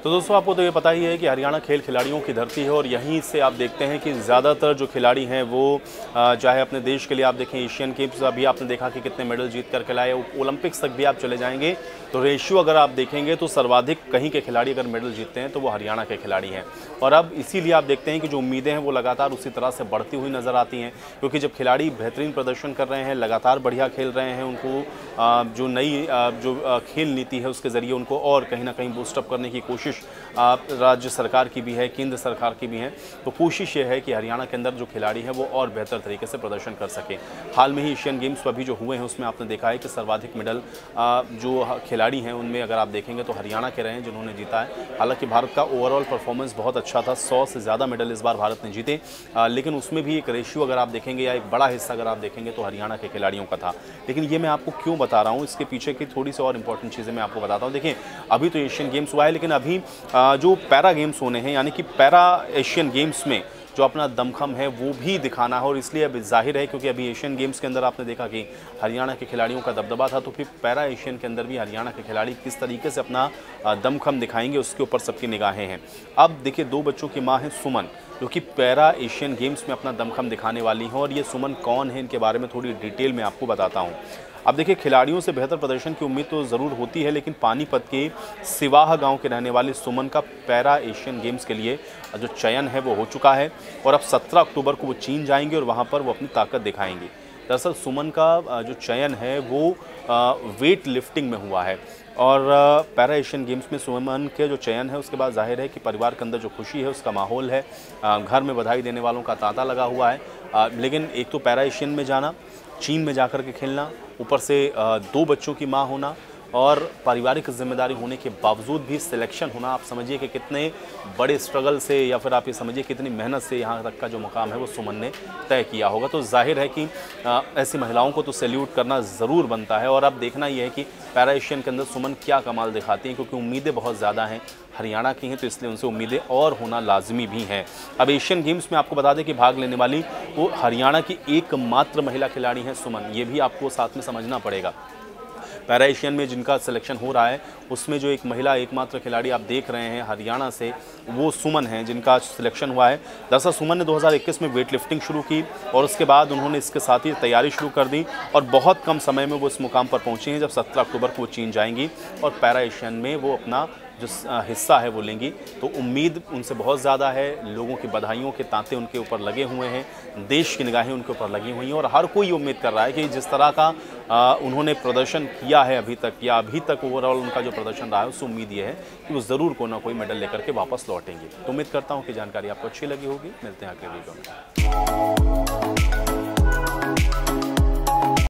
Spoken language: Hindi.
तो दोस्तों आपको तो ये पता ही है कि हरियाणा खेल खिलाड़ियों की धरती है और यहीं से आप देखते हैं कि ज़्यादातर जो खिलाड़ी हैं वो चाहे अपने देश के लिए आप देखें एशियन गेम्स अभी आपने देखा कि कितने मेडल जीत करके लाए, ओलंपिक्स तक भी आप चले जाएंगे तो रेशियो अगर आप देखेंगे तो सर्वाधिक कहीं के खिलाड़ी अगर मेडल जीतते हैं तो वो हरियाणा के खिलाड़ी हैं। और अब इसीलिए आप देखते हैं कि जो उम्मीदें हैं वो लगातार उसी तरह से बढ़ती हुई नज़र आती हैं, क्योंकि जब खिलाड़ी बेहतरीन प्रदर्शन कर रहे हैं, लगातार बढ़िया खेल रहे हैं, उनको जो नई जो खेल नीति है उसके ज़रिए उनको और कहीं ना कहीं बूस्टअप करने की कोशिश राज्य सरकार की भी है, केंद्र सरकार की भी है। तो कोशिश ये है कि हरियाणा के अंदर जो खिलाड़ी हैं वो और बेहतर तरीके से प्रदर्शन कर सके। हाल में ही एशियन गेम्स अभी जो हुए हैं उसमें आपने देखा है कि सर्वाधिक मेडल जो खिलाड़ी हैं उनमें अगर आप देखेंगे तो हरियाणा के रहे हैं जिन्होंने जीता है। हालांकि भारत का ओवरऑल परफॉर्मेंस बहुत अच्छा था, 100 से ज़्यादा मेडल इस बार भारत ने जीते, लेकिन उसमें भी एक रेशियो अगर आप देखेंगे या एक बड़ा हिस्सा अगर आप देखेंगे तो हरियाणा के खिलाड़ियों का था। लेकिन ये मैं आपको क्यों बता रहा हूँ, इसके पीछे की थोड़ी सी और इंपॉर्टेंट चीज़ें मैं आपको बताता हूँ। देखिए अभी तो एशियन गेम्स हुआ है, लेकिन अभी जो पैरा गेम्स होने हैं, यानी कि पैरा एशियन गेम्स में जो अपना दमखम है वो भी दिखाना है। और इसलिए अब जाहिर है क्योंकि अभी एशियन गेम्स के अंदर आपने देखा कि हरियाणा के खिलाड़ियों का दबदबा था, तो फिर पैरा एशियन के अंदर भी हरियाणा के खिलाड़ी किस तरीके से अपना दमखम दिखाएंगे उसके ऊपर सबकी निगाहें हैं। अब देखिए 2 बच्चों की माँ है सुमन, जो कि पैरा एशियन गेम्स में अपना दमखम दिखाने वाली हैं। और ये सुमन कौन है, इनके बारे में थोड़ी डिटेल में आपको बताता हूँ। अब देखिए खिलाड़ियों से बेहतर प्रदर्शन की उम्मीद तो ज़रूर होती है, लेकिन पानीपत के सिवाह गांव के रहने वाली सुमन का पैरा एशियन गेम्स के लिए जो चयन है वो हो चुका है और अब 17 अक्टूबर को वो चीन जाएंगे और वहां पर वो अपनी ताकत दिखाएंगे। दरअसल सुमन का जो चयन है वो वेट लिफ्टिंग में हुआ है और पैरा एशियन गेम्स में सुमन के जो चयन है उसके बाद जाहिर है कि परिवार के अंदर जो खुशी है उसका माहौल है, घर में बधाई देने वालों का तांता लगा हुआ है। लेकिन एक तो पैरा एशियन में जाना, चीन में जाकर के खेलना, ऊपर से 2 बच्चों की मां होना और पारिवारिक जिम्मेदारी होने के बावजूद भी सिलेक्शन होना, आप समझिए कि कितने बड़े स्ट्रगल से या फिर आप ये समझिए कितनी मेहनत से यहाँ तक का जो मुकाम है वो सुमन ने तय किया होगा। तो जाहिर है कि ऐसी महिलाओं को तो सैल्यूट करना ज़रूर बनता है। और अब देखना ये है कि पैरा एशियन के अंदर सुमन क्या कमाल दिखाती हैं, क्योंकि उम्मीदें बहुत ज़्यादा हैं, हरियाणा की हैं, तो इसलिए उनसे उम्मीदें और होना लाजमी भी हैं। अब एशियन गेम्स में आपको बता दें कि भाग लेने वाली वो हरियाणा की एकमात्र महिला खिलाड़ी हैं सुमन, ये भी आपको साथ में समझना पड़ेगा। पैरा एशियन में जिनका सिलेक्शन हो रहा है उसमें जो एक महिला एकमात्र खिलाड़ी आप देख रहे हैं हरियाणा से, वो सुमन है जिनका सिलेक्शन हुआ है। दरअसल सुमन ने 2021 में वेट लिफ्टिंग शुरू की और उसके बाद उन्होंने इसके साथ ही तैयारी शुरू कर दी और बहुत कम समय में वो इस मुकाम पर पहुंची हैं जब 17 अक्टूबर को वो चीन जाएंगी और पैरा एशियन में वो अपना जो हिस्सा है वो लेंगी। तो उम्मीद उनसे बहुत ज़्यादा है, लोगों की बधाइयों के तांते उनके ऊपर लगे हुए हैं, देश की निगाहें उनके ऊपर लगी हुई हैं और हर कोई उम्मीद कर रहा है कि जिस तरह का उन्होंने प्रदर्शन किया है अभी तक या अभी तक ओवरऑल उनका जो प्रदर्शन रहा है उससे उम्मीद ये है कि वो ज़रूर कोई ना कोई मेडल लेकर के वापस लौटेंगे। तो उम्मीद करता हूँ कि जानकारी आपको अच्छी लगी होगी। मिलते हैं अगले वीडियो में।